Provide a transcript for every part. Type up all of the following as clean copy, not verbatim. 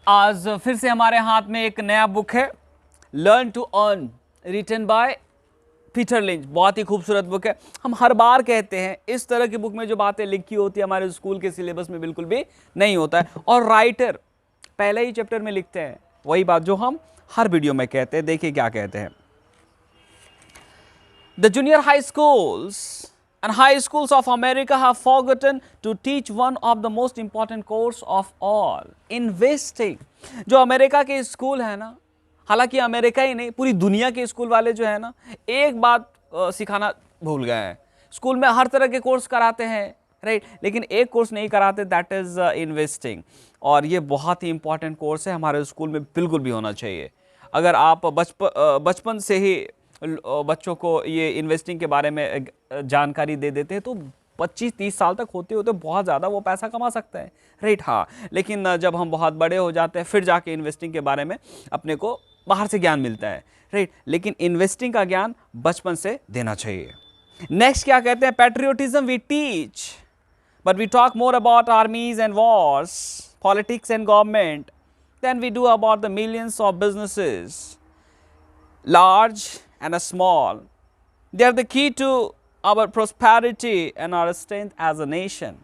आज फिर से हमारे हाथ में एक नया बुक है, learn to earn, written by Peter Lynch. बहुत ही खूबसूरत बुक है। हम हर बार कहते हैं इस तरह की बुक में जो बातें लिखी होती है हमारे स्कूल के सिलेबस में बिल्कुल भी नहीं होता है, और राइटर पहले ही चैप्टर में लिखते हैं वही बात जो हम हर वीडियो में कहते हैं। देखिए क्या कहते हैं। The junior high schools and high schools of America have forgotten to teach one of the most important course of all, investing। जो अमेरिका के स्कूल है ना, हालांकि अमेरिका ही नहीं पूरी दुनिया के स्कूल वाले जो है ना, एक बात सिखाना भूल गए हैं। स्कूल में हर तरह के कोर्स कराते हैं, राइट, लेकिन एक कोर्स नहीं कराते, दैट इज इन्वेस्टिंग। और ये बहुत ही इंपॉर्टेंट कोर्स है, हमारे स्कूल में बिल्कुल भी होना चाहिए। अगर आप बचपन से ही बच्चों को ये इन्वेस्टिंग के बारे में जानकारी दे देते हैं तो 25-30 साल तक होते होते बहुत ज़्यादा वो पैसा कमा सकते हैं, राइट। हाँ, लेकिन जब हम बहुत बड़े हो जाते हैं फिर जाके इन्वेस्टिंग के बारे में अपने को बाहर से ज्ञान मिलता है, राइट, लेकिन इन्वेस्टिंग का ज्ञान बचपन से देना चाहिए। नेक्स्ट क्या कहते हैं, patriotism we teach but we talk more about armies and wars, politics and government than we do about the millions of businesses, large and small. They are the key to our prosperity and our strength as a nation.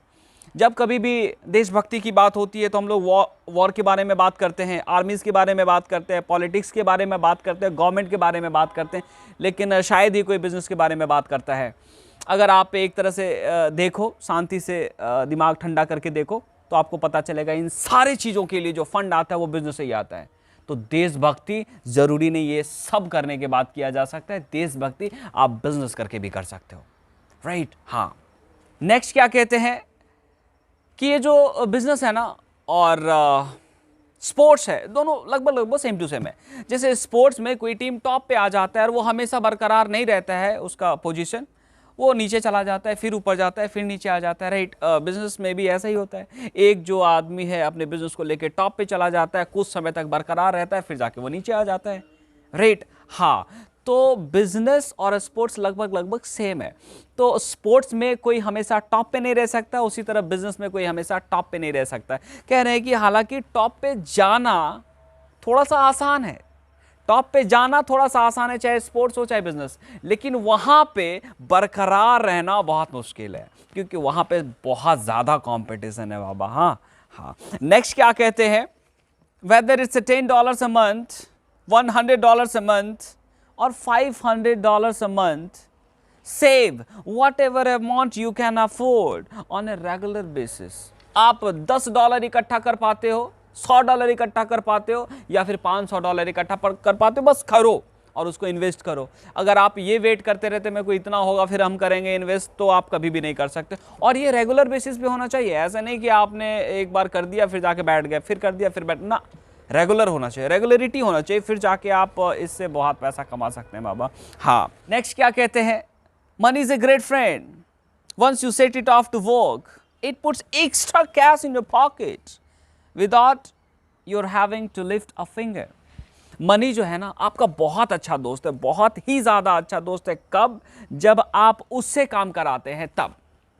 जब कभी भी देशभक्ति की बात होती है तो हम लोग वॉर के बारे में बात करते हैं, आर्मीज़ के बारे में बात करते हैं, पॉलिटिक्स के बारे में बात करते हैं, गवर्नमेंट के बारे में बात करते हैं, लेकिन शायद ही कोई बिजनेस के बारे में बात करता है। अगर आप एक तरह से देखो, शांति से दिमाग ठंडा करके देखो तो आपको पता चलेगा इन सारी चीज़ों के लिए जो फंड आता है वो बिजनेस से ही आता है। तो देशभक्ति जरूरी नहीं ये सब करने के बाद किया जा सकता है, देशभक्ति आप बिजनेस करके भी कर सकते हो, राइट। हाँ, नेक्स्ट क्या कहते हैं कि ये जो बिजनेस है ना और स्पोर्ट्स है, दोनों लगभग सेम टू सेम है। जैसे स्पोर्ट्स में कोई टीम टॉप पे आ जाता है और वो हमेशा बरकरार नहीं रहता है, उसका पोजीशन वो नीचे चला जाता है, फिर ऊपर जाता है, फिर नीचे आ जाता है, राइट। बिजनेस में भी ऐसा ही होता है। एक जो आदमी है अपने बिजनेस को लेके टॉप पे चला जाता है, कुछ समय तक बरकरार रहता है, फिर जाके वो नीचे आ जाता है, राइट। हाँ, तो बिजनेस और स्पोर्ट्स लगभग सेम है। तो स्पोर्ट्स में कोई हमेशा टॉप पे नहीं रह सकता, उसी तरह बिजनेस में कोई हमेशा टॉप पे नहीं रह सकता। कह रहे हैं कि हालांकि टॉप पे जाना थोड़ा सा आसान है, टॉप पे जाना थोड़ा सा आसान है, चाहे स्पोर्ट्स हो चाहे बिजनेस, लेकिन वहां पे बरकरार रहना बहुत मुश्किल है क्योंकि वहां पे बहुत ज्यादा कंपटीशन है बाबा। हाँ हाँ, नेक्स्ट क्या कहते हैं, whether it's $10 a month, $100 a month और $500 a month, save whatever amount you can afford on a regular basis। आप $10 इकट्ठा कर पाते हो, $100 इकट्ठा कर पाते हो, या फिर $500 इकट्ठा कर पाते हो, बस करो और उसको इन्वेस्ट करो। अगर आप ये वेट करते रहते मेरे को इतना होगा फिर हम करेंगे इन्वेस्ट, तो आप कभी भी नहीं कर सकते। और ये रेगुलर बेसिस पे होना चाहिए, ऐसा नहीं कि आपने एक बार कर दिया फिर जाके बैठ गए, फिर कर दिया फिर बैठ ना, रेगुलर होना चाहिए, रेगुलरिटी होना चाहिए, फिर जाके आप इससे बहुत पैसा कमा सकते हैं बाबा। हाँ, नेक्स्ट क्या कहते हैं, money is a great friend once you set it off to work, it puts extra cash in your pocket without your having to lift a finger. Money जो है ना आपका बहुत अच्छा दोस्त है, बहुत ही ज़्यादा अच्छा दोस्त है। कब? जब आप उससे काम कराते हैं, तब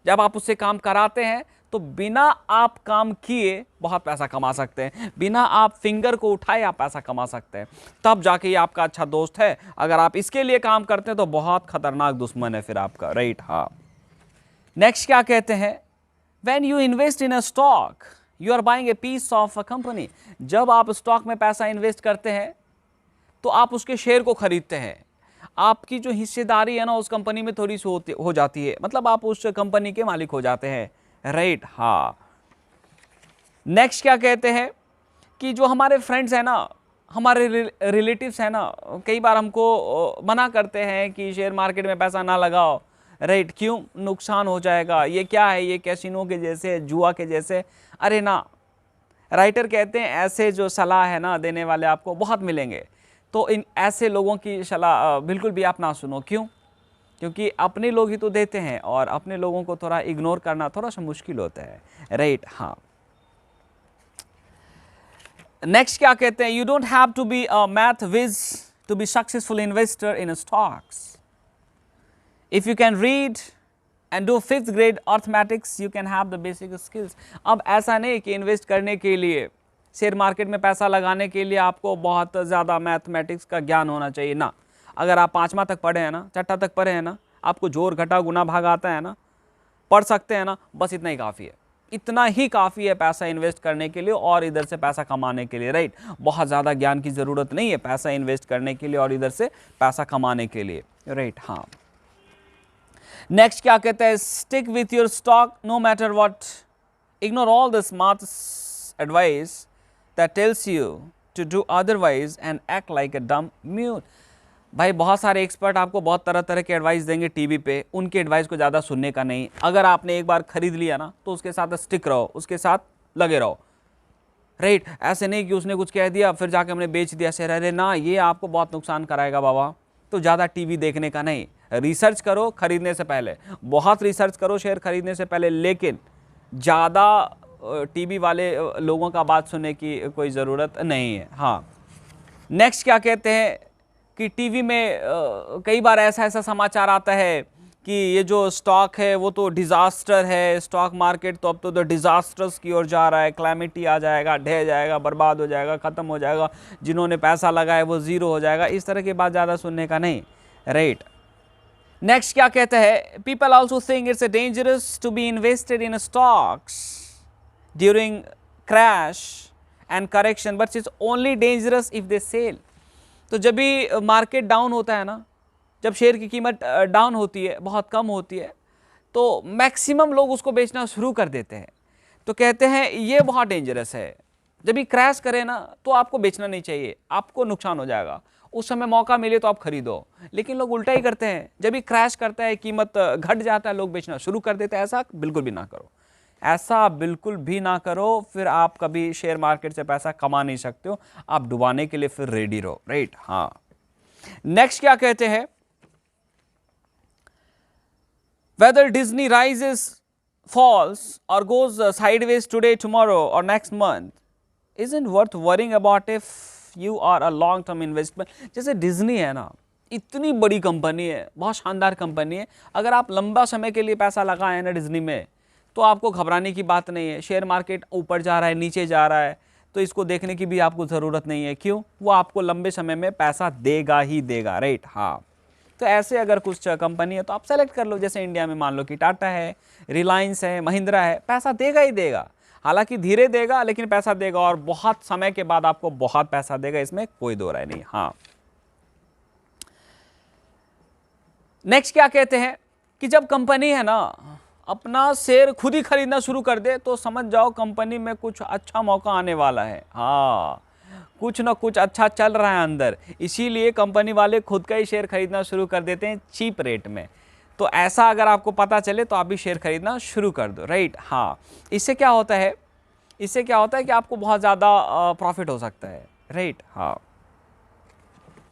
जब आप उससे काम कराते हैं तो बिना आप काम किए बहुत पैसा कमा सकते हैं, बिना आप फिंगर को उठाए आप पैसा कमा सकते हैं, तब जाके ये आपका अच्छा दोस्त है। अगर आप इसके लिए काम करते हैं तो बहुत खतरनाक दुश्मन है फिर आपका, राइट। हाँ, नेक्स्ट क्या कहते हैं, when you invest in a stock you are buying a piece of a company. जब आप स्टॉक में पैसा इन्वेस्ट करते हैं तो आप उसके शेयर को खरीदते हैं, आपकी जो हिस्सेदारी है ना उस कंपनी में थोड़ी सी हो जाती है, मतलब आप उस कंपनी के मालिक हो जाते हैं, राइट। हाँ, नेक्स्ट क्या कहते हैं कि जो हमारे फ्रेंड्स हैं ना, हमारे रिलेटिव्स हैं ना, कई बार हमको मना करते हैं कि शेयर मार्केट में पैसा ना लगाओ, राइट, क्यों, नुकसान हो जाएगा, ये क्या है, ये कैसीनो के जैसे, जुआ के जैसे। अरे ना, राइटर कहते हैं ऐसे जो सलाह है ना देने वाले आपको बहुत मिलेंगे, तो इन ऐसे लोगों की सलाह बिल्कुल भी आप ना सुनो। क्यों? क्योंकि अपने लोग ही तो देते हैं और अपने लोगों को थोड़ा इग्नोर करना थोड़ा सा मुश्किल होता है, राइट। हाँ, नेक्स्ट क्या कहते हैं, you don't have to be a math whiz to be successful investor in stocks. If you can read and do 5th grade arithmetics you can have the basic skills. अब ऐसा नहीं कि invest करने के लिए शेयर मार्केट में पैसा लगाने के लिए आपको बहुत ज़्यादा मैथमेटिक्स का ज्ञान होना चाहिए ना। अगर आप 5वां तक पढ़े हैं ना, 6ठा तक पढ़े हैं ना, आपको जोड़ घटा गुना भाग आता है ना, पढ़ सकते हैं ना, बस इतना ही काफ़ी है। इतना ही काफ़ी है पैसा इन्वेस्ट करने के लिए और इधर से पैसा कमाने के लिए, राइट। बहुत ज़्यादा ज्ञान की ज़रूरत नहीं है पैसा इन्वेस्ट करने के लिए और इधर से पैसा कमाने के लिए, राइट। हाँ, नेक्स्ट क्या कहते हैं, stick with your stock no matter what, ignore all the smart advice that tells you to do otherwise and act like a dumb mute. भाई बहुत सारे एक्सपर्ट आपको बहुत तरह तरह के एडवाइस देंगे टीवी पे, उनके एडवाइस को ज़्यादा सुनने का नहीं। अगर आपने एक बार खरीद लिया ना तो उसके साथ स्टिक रहो, उसके साथ लगे रहो, राइट। ऐसे नहीं कि उसने कुछ कह दिया फिर जाके हमने बेच दिया शेयर, अरे ना, ये आपको बहुत नुकसान कराएगा बाबा। तो ज़्यादा टीवी देखने का नहीं, रिसर्च करो खरीदने से पहले, बहुत रिसर्च करो शेयर खरीदने से पहले, लेकिन ज़्यादा टीवी वाले लोगों का बात सुनने की कोई ज़रूरत नहीं है। हाँ, नेक्स्ट क्या कहते हैं कि टीवी में कई बार ऐसा समाचार आता है कि ये जो स्टॉक है वो तो डिज़ास्टर है, स्टॉक मार्केट तो अब तो डिज़ास्टर्स की ओर जा रहा है, क्लाइमेटी आ जाएगा, ढह जाएगा, बर्बाद हो जाएगा, ख़त्म हो जाएगा, जिन्होंने पैसा लगाया वो ज़ीरो हो जाएगा। इस तरह की बात ज़्यादा सुनने का नहीं, राइट। नेक्स्ट क्या कहते हैं, people also think it's dangerous to be invested in stocks during crash and correction but it's only dangerous if they sell. तो जब भी मार्केट डाउन होता है ना, जब शेयर की कीमत डाउन होती है, बहुत कम होती है, तो मैक्सिमम लोग उसको बेचना शुरू कर देते हैं। तो कहते हैं ये बहुत डेंजरस है, जब भी क्रैश करे ना तो आपको बेचना नहीं चाहिए, आपको नुकसान हो जाएगा। उस समय मौका मिले तो आप खरीदो, लेकिन लोग उल्टा ही करते हैं, जब भी क्रैश करता है, कीमत घट जाता है, लोग बेचना शुरू कर देते हैं। ऐसा बिल्कुल भी ना करो, ऐसा बिल्कुल भी ना करो, फिर आप कभी शेयर मार्केट से पैसा कमा नहीं सकते हो, आप डुबाने के लिए फिर रेडी रहो, राइट। हाँ, नेक्स्ट क्या कहते हैं, whether Disney rises, falls or goes sideways today, tomorrow or next month isn't worth worrying about if you are a long term investment। जैसे डिज्नी है ना, इतनी बड़ी कंपनी है, बहुत शानदार कंपनी है, अगर आप लंबा समय के लिए पैसा लगाए हैं ना डिज्नी में, तो आपको घबराने की बात नहीं है। शेयर मार्केट ऊपर जा रहा है, नीचे जा रहा है, तो इसको देखने की भी आपको ज़रूरत नहीं है। क्यों? वो आपको लंबे समय में पैसा देगा ही देगा, राइट। हाँ, तो ऐसे अगर कुछ कंपनी है तो आप सेलेक्ट कर लो, जैसे इंडिया में मान लो कि टाटा है, रिलायंस है, महिंद्रा है, पैसा देगा ही देगा, हालांकि धीरे देगा लेकिन पैसा देगा, और बहुत समय के बाद आपको बहुत पैसा देगा, इसमें कोई दो राय नहीं। हाँ, नेक्स्ट क्या कहते हैं कि जब कंपनी है ना अपना शेयर खुद ही खरीदना शुरू कर दे तो समझ जाओ कंपनी में कुछ अच्छा मौका आने वाला है। हाँ, कुछ ना कुछ अच्छा चल रहा है अंदर, इसीलिए कंपनी वाले खुद का ही शेयर खरीदना शुरू कर देते हैं चीप रेट में। तो ऐसा अगर आपको पता चले तो आप भी शेयर खरीदना शुरू कर दो, राइट। हाँ, इससे क्या होता है, इससे क्या होता है कि आपको बहुत ज़्यादा प्रॉफिट हो सकता है, राइट। हाँ,